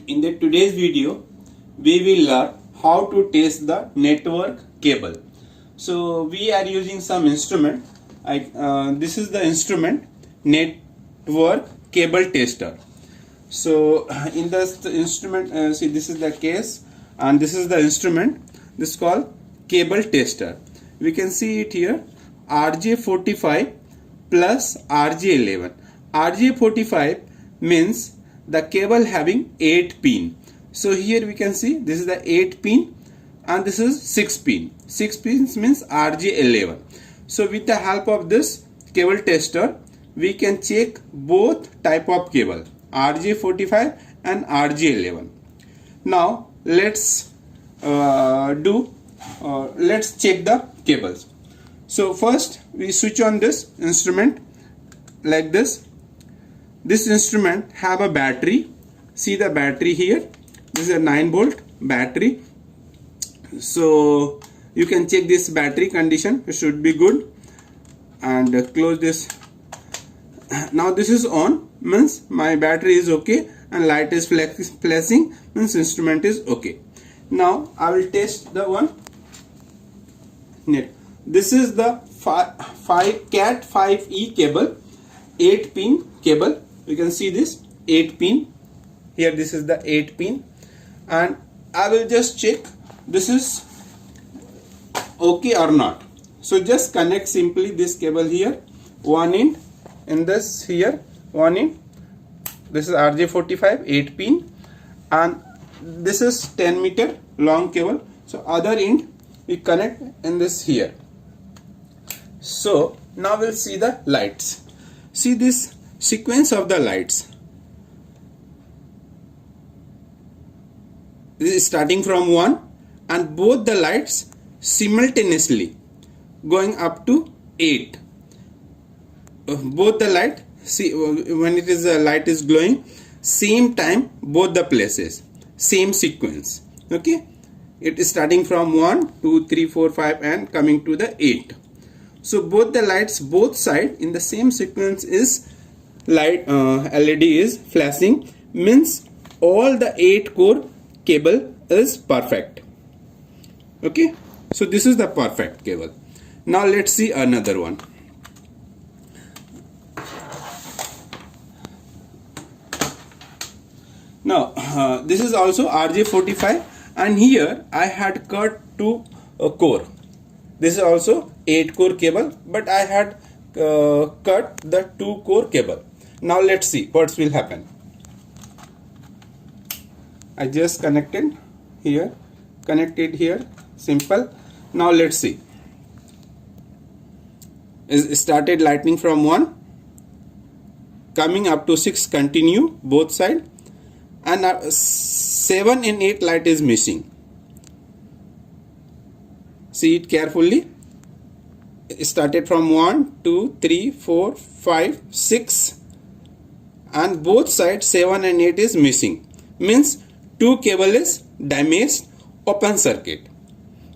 In the today's video, we will learn how to test the network cable. So we are using some instrument. This is the instrument network cable tester. So in this instrument, see this is the case and this is the instrument. This is called cable tester. We can see it here, RJ45 plus RJ11. RJ45 means the cable having 8 pin. So here we can see this is the 8 pin and this is 6 pin. 6 pins means RJ11. So with the help of this cable tester, we can check both type of cable, RJ45 and RJ11. Now let's check the cables. So first we switch on this instrument like this. This instrument have a battery. See the battery here. This is a 9-volt battery. So you can check this battery condition. It should be good. And close this. Now this is on, means my battery is okay and light is flashing, means instrument is okay. Now I will test the one net. This is the Cat 5e cable, 8 pin cable. You can see this 8 pin here. This is the 8 pin and I will just check this is okay or not. So just connect simply this cable here, one end in this here, one end. This is RJ45 8 pin and this is 10 meter long cable. So other end we connect in this here. So now we'll see the lights. See this sequence of the lights. This is starting from 1 and both the lights simultaneously going up to 8. Both the light, see when it is light is glowing, same time both the places, same sequence. Okay, it is starting from 1 2 3 4 5 and coming to the 8. So both the lights, both side in the same sequence is light, LED is flashing, means all the 8 core cable is perfect. Okay, so this is the perfect cable. Now let's see another one. Now this is also RJ45 and here I had cut 2 core. This is also 8 core cable, but I had cut the 2 core cable. Now let's see what will happen. I just connected here, simple. Now let's see. It started lightning from 1 coming up to 6, continue both side, and 7 and 8 light is missing. See it carefully. It started from 1 2 3 4 5 6 and both sides 7 and 8 is missing, means 2 cable is damaged, open circuit.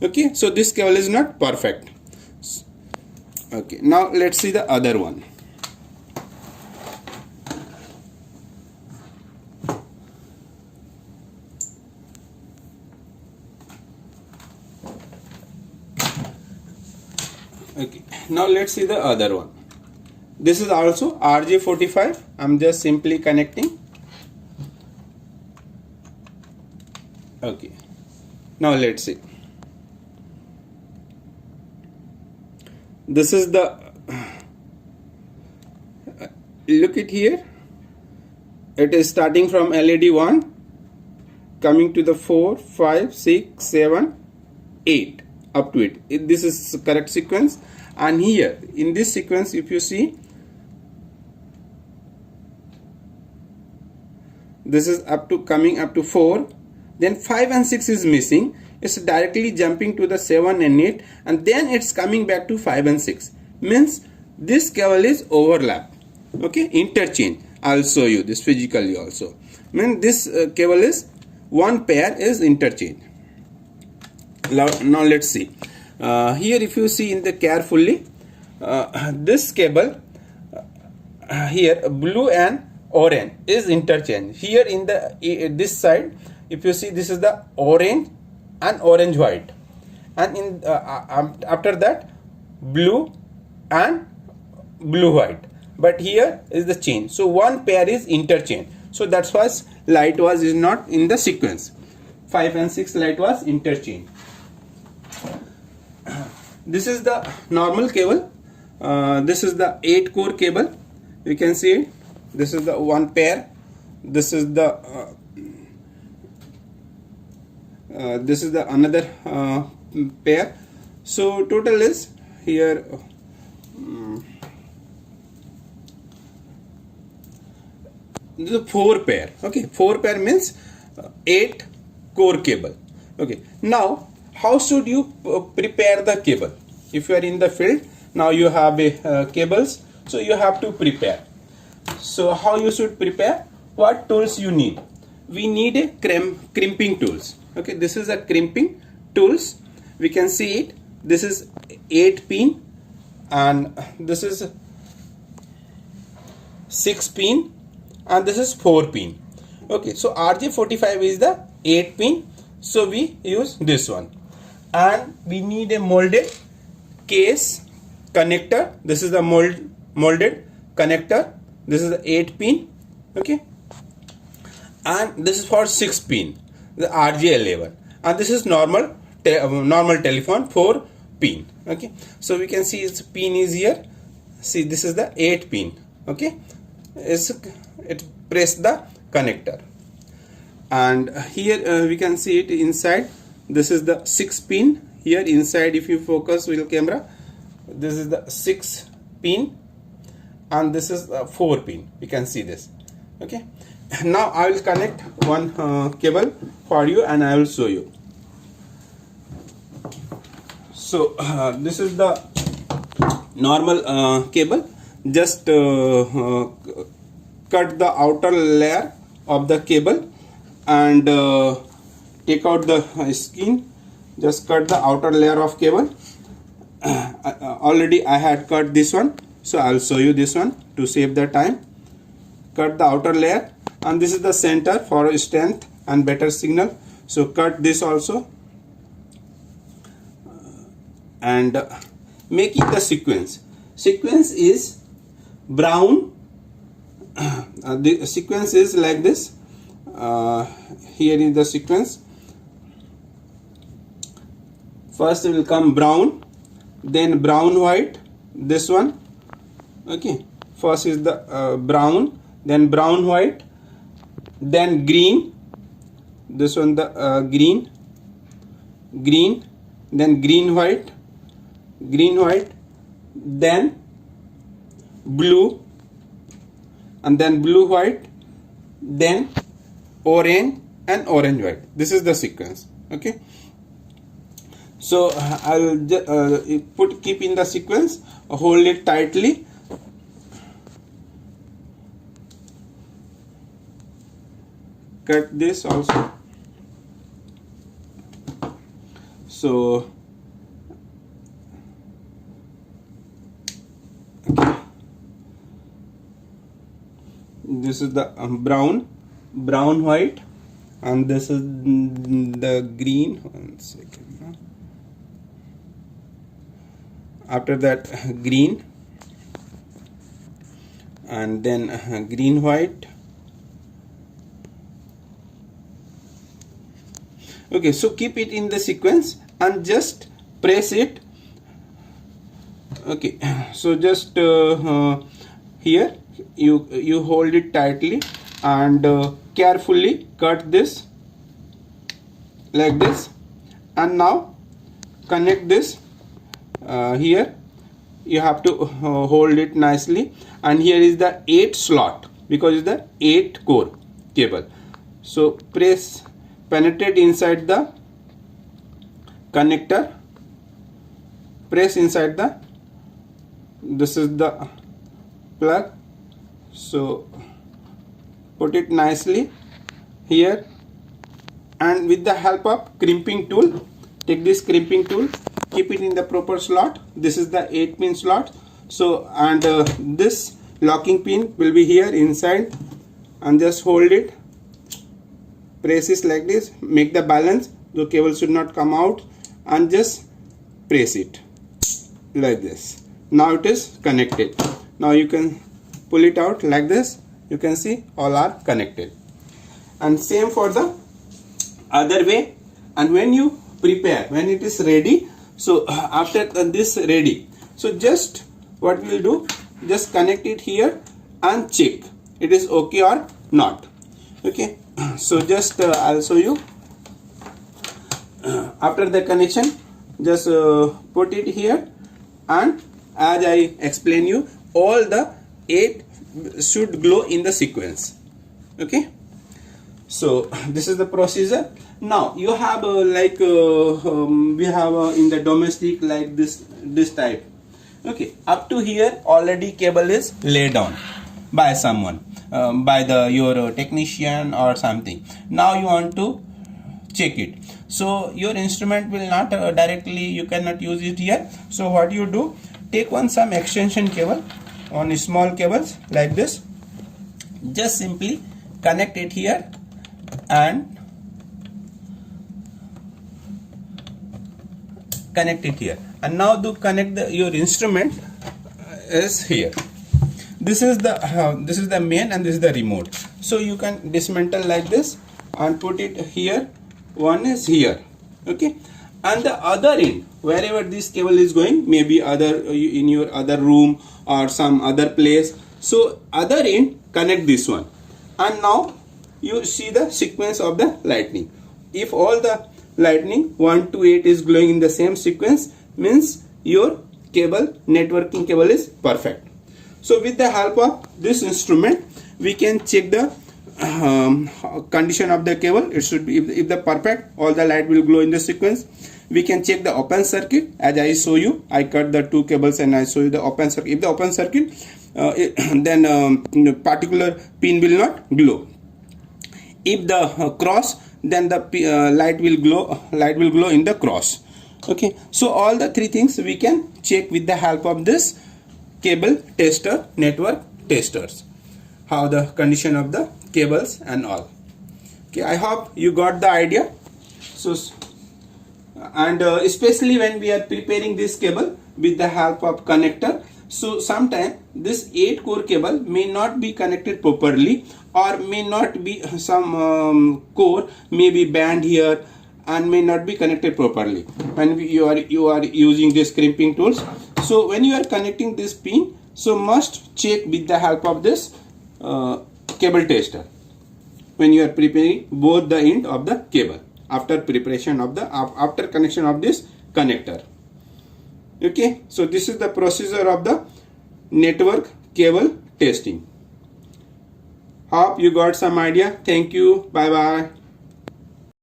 Okay, so this cable is not perfect. Okay, now let's see the other one. Okay, now let's see the other one. This is also RJ45. I'm just simply connecting. Okay, now let's see. This is the look at here. It is starting from LED 1 coming to the 4 5 6 7 8 up to it. This is correct sequence, and here in this sequence if you see, this is up to coming up to 4, then 5 and 6 is missing. It's directly jumping to the 7 and 8 and then it's coming back to 5 and 6, means this cable is overlap. Okay, interchange. I'll show you this physically also. Mean this cable is one pair is interchange. Now let's see. Here if you see in the carefully, this cable here blue and orange is interchange. Here in the this side, if you see, this is the orange and orange white, and in after that blue and blue white, but here is the change. So one pair is interchange, so that's why light was is not in the sequence. 5 and 6 light was interchange. This is the normal cable. This is the 8 core cable. You can see it. This is the one pair. This is the another pair. So total is here the 4 pair. Okay, 4 pair means 8 core cable. Okay, now how should you prepare the cable? If you are in the field, now you have a cables, so you have to prepare. So how you should prepare? What tools you need? We need a crimping tools. Okay, this is a crimping tools. We can see it. This is 8 pin and this is 6 pin and this is 4 pin. Okay, so RJ45 is the 8 pin, so we use this one. And we need a molded case connector. This is the molded connector. This is the 8 pin. Okay, and this is for 6 pin, the RJ11, and this is normal telephone 4 pin. Okay, so we can see its pin is here. See, this is the 8 pin. Okay, it press the connector, and here we can see it inside. This is the 6 pin here inside. If you focus with camera, this is the 6 pin and this is 4 pin. You can see this. Okay, now I will connect one cable for you and I will show you. So this is the normal cable. Just cut the outer layer of the cable and take out the skin. Just cut the outer layer of cable. Already I had cut this one, so I'll show you this one to save the time. Cut the outer layer, and this is the center for strength and better signal. So cut this also, and make it the sequence. Sequence is brown. The sequence is like this. Here is the sequence. First it will come brown, then brown white, this one. Okay, first is the brown, then brown white, then green, this one the green, then green white, then blue, and then blue white, then orange and orange white. This is the sequence. Okay, so I will keep in the sequence, hold it tightly. Cut this also. So okay, this is the brown white, and this is the green. 1 second. After that green, and then green white. Okay, so keep it in the sequence and just press it. Okay, so just here you hold it tightly and carefully cut this like this, and now connect this. Here you have to hold it nicely, and here is the 8 slot because it's the 8 core cable. So penetrate inside the connector, press inside this is the plug, so put it nicely here, and with the help of crimping tool, take this crimping tool, keep it in the proper slot. This is the 8-pin slot. So, and this locking pin will be here inside and just hold it, press it like this, make the balance, the cable should not come out, and just press it like this. Now it is connected. Now you can pull it out like this, you can see all are connected. And same for the other way. And when you prepare, when it is ready, so after this ready, so just what we will do, just connect it here and check it is okay or not. Okay, so just I'll show you. After the connection, just put it here, and as I explain you, all the 8 should glow in the sequence. Okay, so this is the procedure. Now you have we have in the domestic like this type. Okay, up to here already cable is laid down by someone, by your technician or something. Now you want to check it, so your instrument will not directly, you cannot use it here. So what you do, take some extension cable, on small cables like this, just simply connect it here and connect it here. And now to connect your instrument is here. This is the main and this is the remote. So you can dismantle like this and put it here. One is here. Okay, and the other end, wherever this cable is going, maybe in your other room or some other place, so other end connect this one. And now you see the sequence of the lightning. If all the lightning 1 to 8 is glowing in the same sequence, means your cable, networking cable, is perfect. So with the help of this instrument, we can check the condition of the cable. It should be, if the perfect, all the light will glow in the sequence. We can check the open circuit, as I show you. I cut the 2 cables and I show you the open circuit. If the open circuit, then particular pin will not glow. If the cross, then the light will glow in the cross. Okay, so all the 3 things we can check with the help of this cable tester, network testers, how the condition of the cables and all. Okay, I hope you got the idea. So and especially when we are preparing this cable with the help of connector, so sometimes this 8 core cable may not be connected properly, or may not be some core may be bent here and may not be connected properly when you are using this crimping tools. So when you are connecting this pin, so must check with the help of this cable tester when you are preparing both the end of the cable after preparation of the after connection of this connector. Okay, so this is the procedure of the network cable testing. Hope you got some idea. Thank you. Bye bye.